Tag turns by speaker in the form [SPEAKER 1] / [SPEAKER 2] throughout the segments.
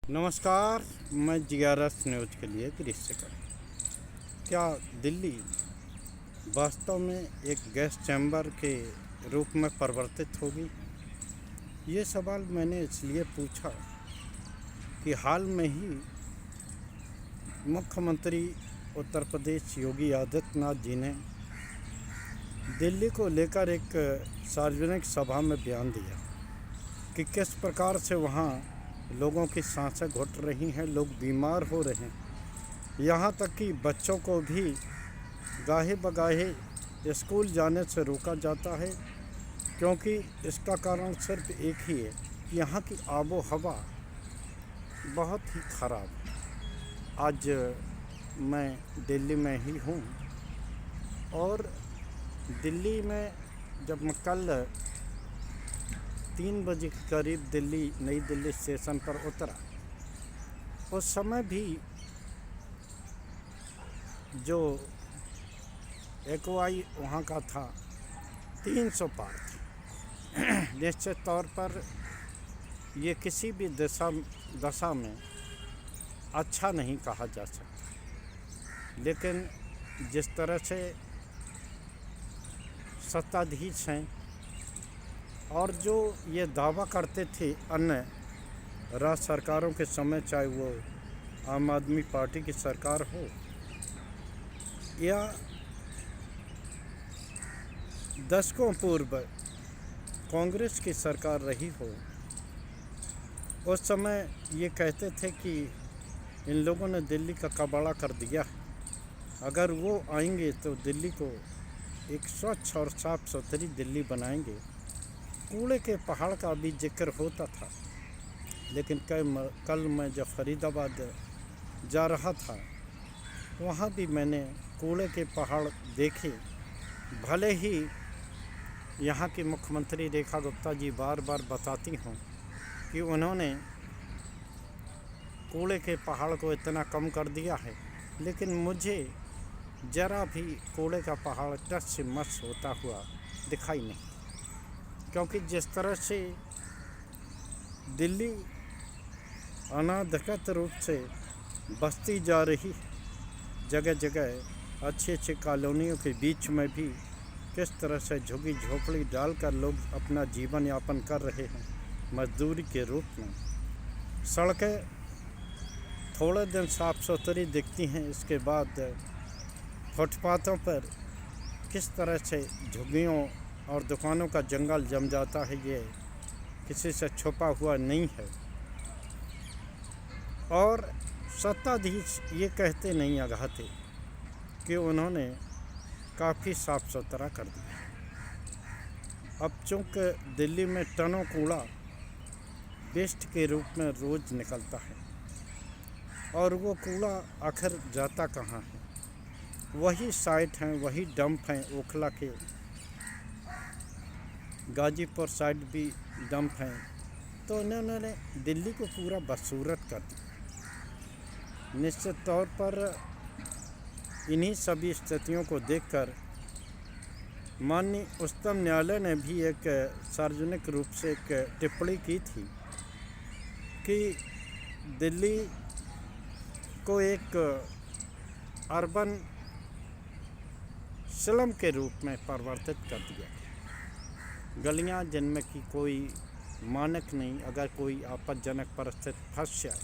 [SPEAKER 1] नमस्कार। मैं GRS news के लिए गिरीश कर। क्या दिल्ली वास्तव में एक गैस चैम्बर के रूप में परिवर्तित होगी? ये सवाल मैंने इसलिए पूछा कि हाल में ही मुख्यमंत्री उत्तर प्रदेश योगी आदित्यनाथ जी ने दिल्ली को लेकर एक सार्वजनिक सभा में बयान दिया कि किस प्रकार से वहाँ लोगों की सांसें घुट रही हैं, लोग बीमार हो रहे हैं। यहाँ तक कि बच्चों को भी गाहे बगाहे स्कूल जाने से रोका जाता है, क्योंकि इसका कारण सिर्फ एक ही है कि यहाँ की आबो हवा बहुत ही ख़राब है। आज मैं दिल्ली में ही हूँ और दिल्ली में जब मैं कल 3 बजे के करीब नई दिल्ली स्टेशन पर उतरा, उस समय भी जो एक्वाई वहाँ का था 300 पार था। निश्चित तौर पर ये किसी भी दशा में अच्छा नहीं कहा जा सकता, लेकिन जिस तरह से सत्ताधीश हैं और जो ये दावा करते थे अन्य राज्य सरकारों के समय, चाहे वो आम आदमी पार्टी की सरकार हो या दशकों पूर्व कांग्रेस की सरकार रही हो, उस समय ये कहते थे कि इन लोगों ने दिल्ली का कबाड़ा कर दिया है, अगर वो आएंगे तो दिल्ली को एक स्वच्छ और साफ सुथरी दिल्ली बनाएंगे। कूड़े के पहाड़ का भी जिक्र होता था, लेकिन कल मैं जब फरीदाबाद जा रहा था, वहाँ भी मैंने कूड़े के पहाड़ देखे। भले ही यहाँ की मुख्यमंत्री रेखा गुप्ता जी बार बार बताती हों कि उन्होंने कूड़े के पहाड़ को इतना कम कर दिया है, लेकिन मुझे ज़रा भी कूड़े का पहाड़ टस से मस होता हुआ दिखाई नहीं, क्योंकि जिस तरह से दिल्ली अनाधिकृत रूप से बसती जा रही, जगह जगह अच्छी अच्छी कॉलोनियों के बीच में भी किस तरह से झुग्गी झोपड़ी डालकर लोग अपना जीवन यापन कर रहे हैं मजदूरी के रूप में। सड़कें थोड़े दिन साफ सुथरी दिखती हैं, इसके बाद फुटपाथों पर किस तरह से झुग्गियों और दुकानों का जंगल जम जाता है, ये किसी से छुपा हुआ नहीं है। और सत्ताधीश ये कहते नहीं आगाते कि उन्होंने काफ़ी साफ सुथरा कर दिया। अब चूँकि दिल्ली में टनों कूड़ा वेस्ट के रूप में रोज़ निकलता है, और वो कूड़ा आखिर जाता कहाँ है? वही साइट हैं, वही डंप हैं। ओखला के गाजीपुर साइड भी डंप हैं, तो इन्होंने दिल्ली को पूरा बदसूरत कर दिया। निश्चित तौर पर इन्हीं सभी स्थितियों को देखकर माननीय उच्चतम न्यायालय ने भी एक सार्वजनिक रूप से एक टिप्पणी की थी कि दिल्ली को एक अर्बन स्लम के रूप में परिवर्तित कर दिया। गलियां जिनमें कि कोई मानक नहीं, अगर कोई आपत्तिजनक परिस्थिति फंस जाए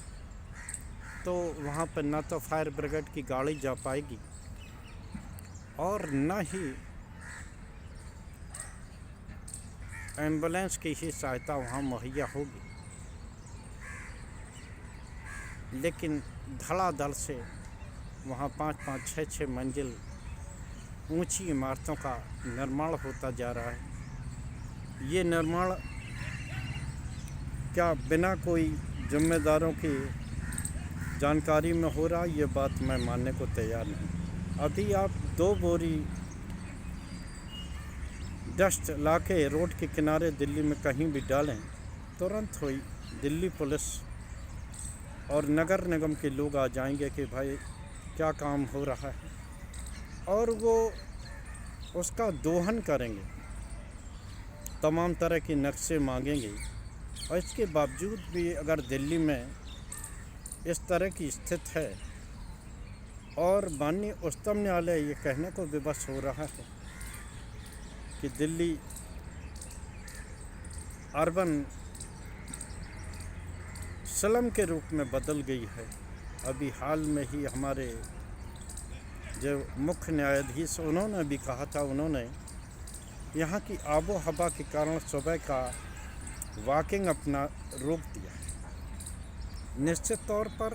[SPEAKER 1] तो वहाँ पर न तो फायर ब्रिगेड की गाड़ी जा पाएगी और न ही एम्बुलेंस की ही सहायता वहाँ मुहैया होगी। लेकिन धड़ाधड़ से वहाँ 5-5, 6-6 मंजिल ऊंची इमारतों का निर्माण होता जा रहा है। ये निर्माण क्या बिना कोई जिम्मेदारों की जानकारी में हो रहा, ये बात मैं मानने को तैयार नहीं। अभी आप 2 बोरी डस्ट लाके रोड के किनारे दिल्ली में कहीं भी डालें, तुरंत हुई दिल्ली पुलिस और नगर निगम के लोग आ जाएंगे कि भाई क्या काम हो रहा है, और वो उसका दोहन करेंगे, तमाम तरह के नक्शे मांगेंगे। और इसके बावजूद भी अगर दिल्ली में इस तरह की स्थिति है और माननीय उच्चतम न्यायालय ये कहने को विवश हो रहा है कि दिल्ली अर्बन स्लम के रूप में बदल गई है। अभी हाल में ही हमारे जो मुख्य न्यायाधीश उन्होंने भी कहा था, उन्होंने यहाँ की आबो हवा के कारण सुबह का वॉकिंग अपना रोक दिया है। निश्चित तौर पर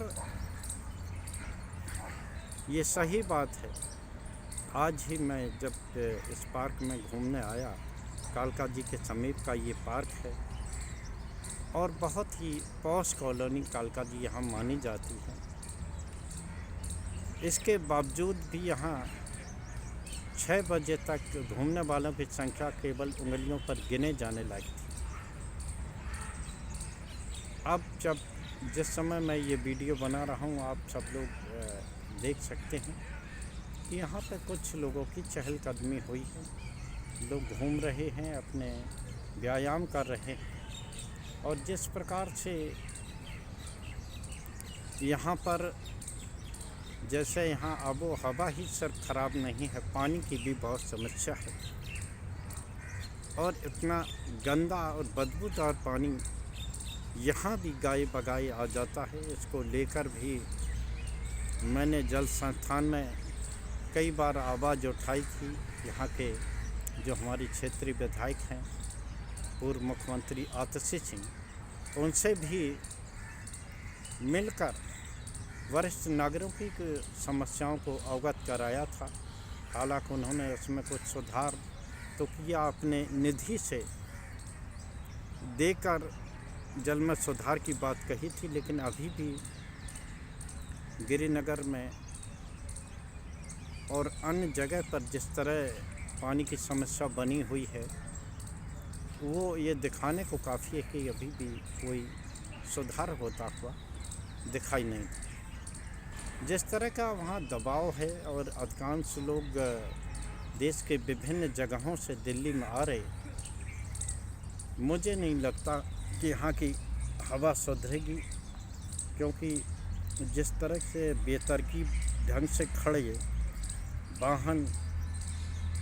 [SPEAKER 1] ये सही बात है। आज ही मैं जब इस पार्क में घूमने आया, कालका जी के समीप का ये पार्क है और बहुत ही पॉश कॉलोनी कालका जी यहाँ मानी जाती है। इसके बावजूद भी यहाँ 6 बजे तक घूमने वालों की संख्या केवल उंगलियों पर गिने जाने लायक थी। अब जब जिस समय मैं ये वीडियो बना रहा हूँ, आप सब लोग देख सकते हैं कि यहाँ पे कुछ लोगों की चहलकदमी हुई है। लोग घूम रहे हैं, अपने व्यायाम कर रहे हैं और जिस प्रकार से यहाँ पर, जैसे यहाँ आबो हवा ही सिर्फ ख़राब नहीं है, पानी की भी बहुत समस्या है और इतना गंदा और बदबूदार पानी यहाँ भी गाय बगाई आ जाता है। इसको लेकर भी मैंने जल संस्थान में कई बार आवाज़ उठाई थी। यहाँ के जो हमारी क्षेत्रीय विधायक हैं, पूर्व मुख्यमंत्री आतिशी सिंह, उनसे भी मिलकर वरिष्ठ नागरिकों की समस्याओं को अवगत कराया था। हालांकि उन्होंने उसमें कुछ सुधार तो किया, अपने निधि से देकर जल में सुधार की बात कही थी, लेकिन अभी भी गिरिनगर में और अन्य जगह पर जिस तरह पानी की समस्या बनी हुई है, वो ये दिखाने को काफ़ी है कि अभी भी कोई सुधार होता हुआ दिखाई नहीं देता। जिस तरह का वहाँ दबाव है और अधिकांश लोग देश के विभिन्न जगहों से दिल्ली में आ रहे, मुझे नहीं लगता कि यहाँ की हवा सुधरेगी, क्योंकि जिस तरह से बेतरकीब ढंग से खड़े वाहन,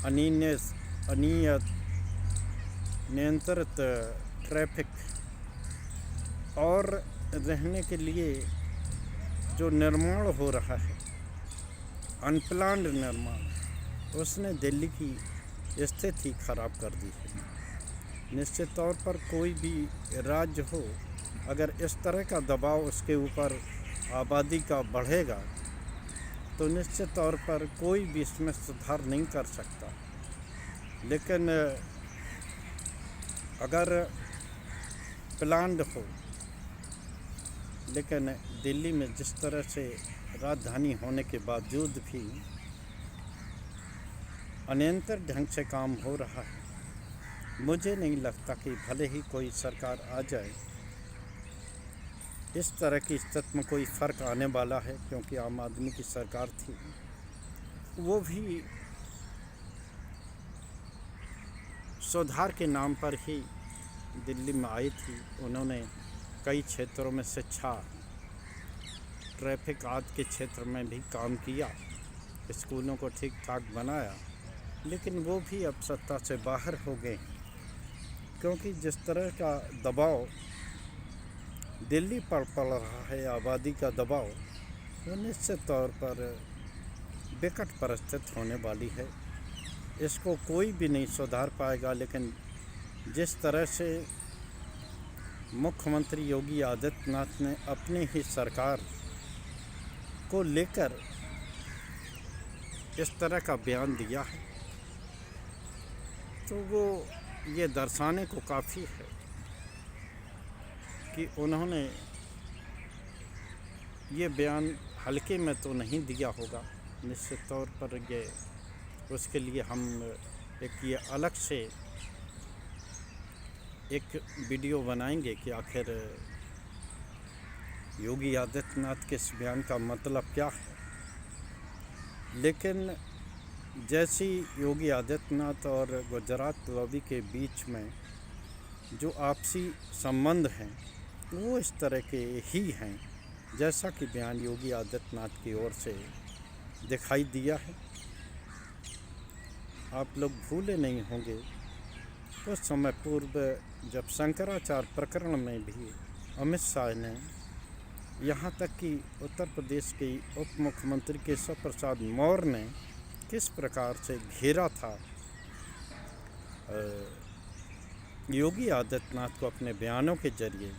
[SPEAKER 1] अनियत नियंत्रित ट्रैफिक और रहने के लिए जो निर्माण हो रहा है, अनप्लान्ड निर्माण, उसने दिल्ली की स्थिति खराब कर दी है। निश्चित तौर पर कोई भी राज्य हो, अगर इस तरह का दबाव उसके ऊपर आबादी का बढ़ेगा तो निश्चित तौर पर कोई भी इसमें सुधार नहीं कर सकता। लेकिन अगर प्लान्ड हो, लेकिन दिल्ली में जिस तरह से राजधानी होने के बावजूद भी अनियंत्रित ढंग से काम हो रहा है, मुझे नहीं लगता कि भले ही कोई सरकार आ जाए, इस तरह की स्थिति में कोई फ़र्क आने वाला है। क्योंकि आम आदमी की सरकार थी, वो भी सुधार के नाम पर ही दिल्ली में आई थी। उन्होंने कई क्षेत्रों में शिक्षा, ट्रैफिक आदि के क्षेत्र में भी काम किया, स्कूलों को ठीक ठाक बनाया, लेकिन वो भी अब सत्ता से बाहर हो गए, क्योंकि जिस तरह का दबाव दिल्ली पर पड़ रहा है, आबादी का दबाव, वो निश्चित तौर पर विकट परिस्थिति होने वाली है। इसको कोई भी नहीं सुधार पाएगा। लेकिन जिस तरह से मुख्यमंत्री योगी आदित्यनाथ ने अपनी ही सरकार को लेकर इस तरह का बयान दिया है, तो वो ये दर्शाने को काफ़ी है कि उन्होंने ये बयान हल्के में तो नहीं दिया होगा। निश्चित तौर पर ये उसके लिए हम एक ये अलग से एक वीडियो बनाएंगे कि आखिर योगी आदित्यनाथ के इस बयान का मतलब क्या है। लेकिन जैसी योगी आदित्यनाथ और गुजरात लॉबी के बीच में जो आपसी संबंध हैं, वो इस तरह के ही हैं, जैसा कि बयान योगी आदित्यनाथ की ओर से दिखाई दिया है। आप लोग भूले नहीं होंगे, कुछ समय पूर्व जब शंकराचार्य प्रकरण में भी अमित शाह ने, यहाँ तक कि उत्तर प्रदेश के उप मुख्यमंत्री केशव प्रसाद मौर्य ने किस प्रकार से घेरा था योगी आदित्यनाथ को अपने बयानों के जरिए,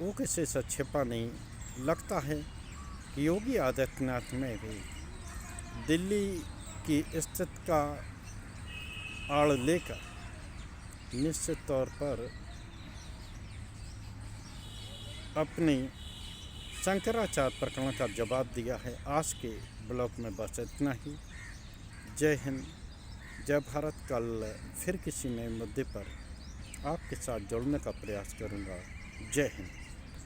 [SPEAKER 1] वो किसी से छिपा नहीं। लगता है कि योगी आदित्यनाथ में भी दिल्ली की स्थिति का आड़ लेकर निश्चित तौर पर अपनी शंकराचार्य प्रकरण का जवाब दिया है। आज के ब्लॉग में बस इतना ही। जय हिंद, जय भारत। कल फिर किसी नए मुद्दे पर आपके साथ जुड़ने का प्रयास करूंगा। जय हिंद।